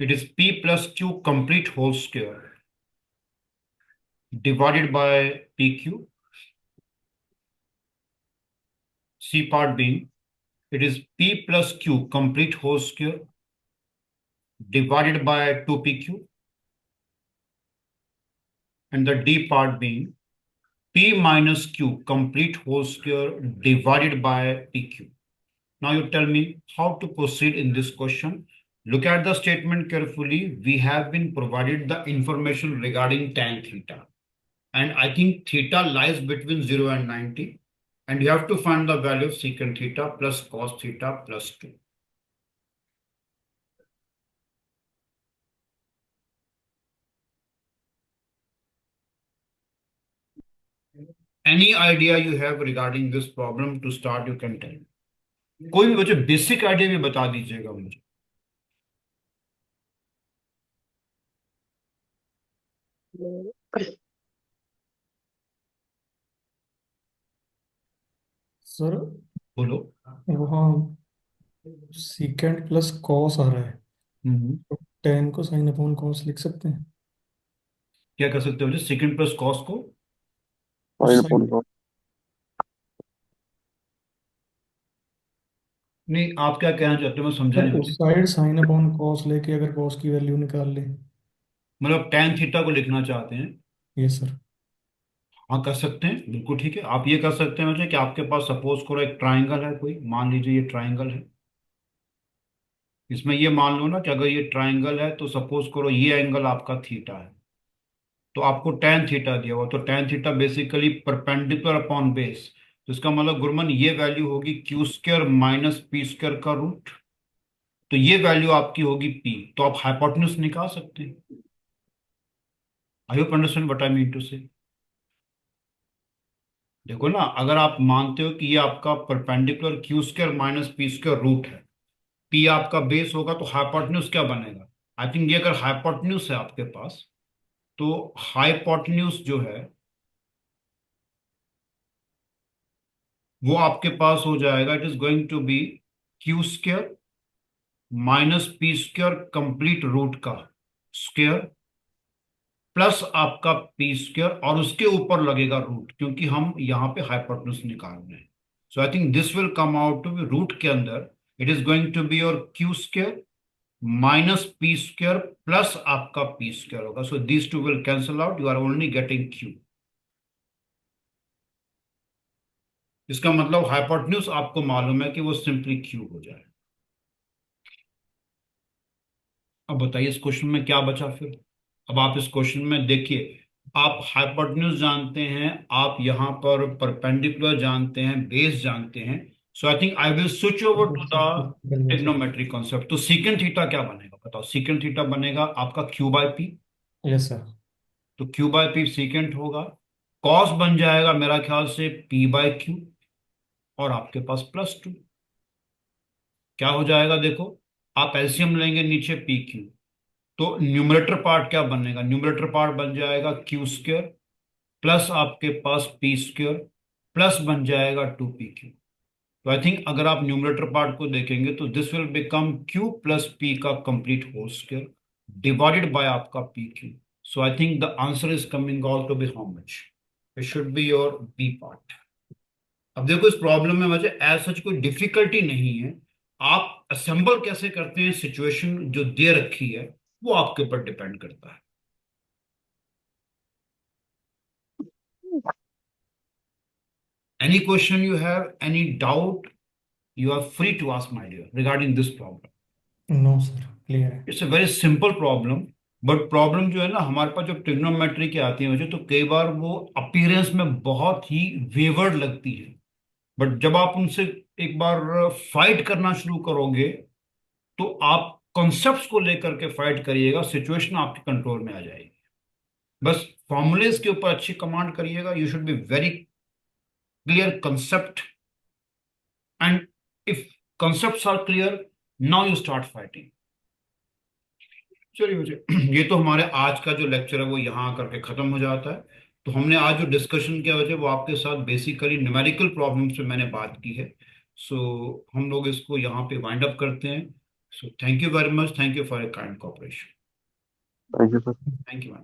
it is p plus q complete whole square divided by pq। C part being, it is p plus q complete whole square divided by 2pq, and the D part being p minus q complete whole square divided by pq. Now you tell me how to proceed in this question. Look at the statement carefully. We have been provided the information regarding tan theta, and I think theta lies between 0 and 90, and you have to find the value of secant theta plus cos theta plus 2. Any idea you have regarding this problem to start, you can tell. कोई भी बच्चे बेसिक आइडिया भी बता दीजिएगा मुझे. सर बोलो. वहाँ सीकेंट प्लस कॉस आ रहा है, तो टेन को साइन अपॉन कॉस लिख सकते हैं. क्या कर सकते हो बच्चे, सेकंड प्लस कॉस को? Sine sine. Upon cos. नहीं, आप क्या कहना चाहते हो, मैं समझा सर नहीं उस बच्चे. साइड साइन अपॉन कॉस लेके अगर कॉस की वैल्यू निकाल ले. मतलब tan थीटा को लिखना चाहते हैं? ये सर. हाँ, कर सकते हैं, बिल्कुल ठीक है. आप ये कर सकते हैं मुझे कि आपके पास सपोज करो एक ट्राइंगल है कोई, मान लीजिए ये ट्राइंगल है. इसमें ये मान लो ना कि अगर ये ट्राइंगल है तो सपोज करो ये एंगल आपका थीटा है, तो आपको tan थीटा दिया हुआ, तो tan theta basically perpendicular upon base. तो इसका मतलब गुरमन ये वैल्यू होगी Q square minus P square का रूट. तो ये वैल्यू आपकी होगी पी, तो आप हाइपोटेन्यूज निकाल सकते हैं. I hope understand what I mean to say. देखो ना, अगर आप मानते हो कि ये आपका perpendicular Q square minus P square root है, पी आपका बेस होगा, तो हाइपोटेन्यूज क्या बनेगा? आई थिंक ये अगर हाइपोटेन्यूज है आपके पास, तो हाइपोटेन्यूज जो है वो आपके पास हो जाएगा, it is going to be Q square minus P square complete root का स्क्वायर प्लस आपका पी स्क्वायर, और उसके ऊपर लगेगा रूट, क्योंकि हम यहाँ पे हाइपोटेन्यूज निकाल रहे हैं. So I think this will come out to be root के अंदर it is going to be your Q square minus P square plus आपका पी स्क्वायर होगा. So these two will cancel out, you are only getting Q. इसका मतलब हाइपोटेन्यूज आपको मालूम है कि वो सिंपली क्यू हो जाए. अब बताइए इस क्वेश्चन में क्या बचा फिर. अब आप इस क्वेश्चन में देखिए, आप हाइपोटेन्यूज जानते हैं, आप यहाँ पर परपेंडिकुलर जानते हैं, बेस जानते हैं. So I think I will switch over to the sir. Trigonometry concept. तो सीकेंट थीटा क्या बनेगा बताओ. सीकेंट थीटा बनेगा आपका Q by P. Yes sir. तो क्यू बाय पी सीकेंट होगा. कॉस बन जाएगा मेरा ख्याल से पी बाय क्यू, और आपके पास प्लस 2. क्या हो जाएगा देखो, आप एलसीएम लेंगे नीचे पी क्यू, तो न्यूमरेटर पार्ट क्या बनेगा, न्यूमरेटर पार्ट बन जाएगा क्यू स्क्वायर प्लस आपके पास पी स्क्वायर प्लस बन जाएगा 2pq. तो आई थिंक अगर आप न्यूमरेटर पार्ट को देखेंगे तो this will become q plus p का complete whole square divided by आपका pq. So I think the answer is coming out to be how much. It should be your B part. अब देखो इस प्रॉब्लम में मुझे एज सच कोई डिफिकल्टी नहीं है. आप असेंबल कैसे करते हैं सिचुएशन जो दे रखी है, वो आपके ऊपर डिपेंड करता है. Any question you have, any doubt, you are free to ask, my dear, regarding this problem. No sir, clear है. It's a very simple problem, but problem जो है ना हमारे पास जो ट्रिग्नोमेट्री की आती है मुझे, तो कई बार वो अपीयरेंस में बहुत ही वेवर्ड लगती है, बट जब आप उनसे एक बार फाइट करना शुरू करोगे, तो आप कॉन्सेप्ट्स को लेकर के फाइट करिएगा, सिचुएशन आपके कंट्रोल में आ जाएगी. बस फॉर्मूलेस के ऊपर अच्छी कमांड करिएगा. You should be very clear concept, and if concepts are clear, now you start fighting. चलिए मुझे ये तो हमारे आज का जो लेक्चर है वो यहाँ करके खत्म हो जाता है. तो हमने आज जो डिस्कशन किया वजह वो आपके साथ बेसिकली न्यूमेरिकल प्रॉब्लम्स पे मैंने बात की है. सो हम लोग इसको यहाँ पे वाइंड अप करते हैं. So thank you very much, thank you for a kind cooperation. Thank you sir. Thank you.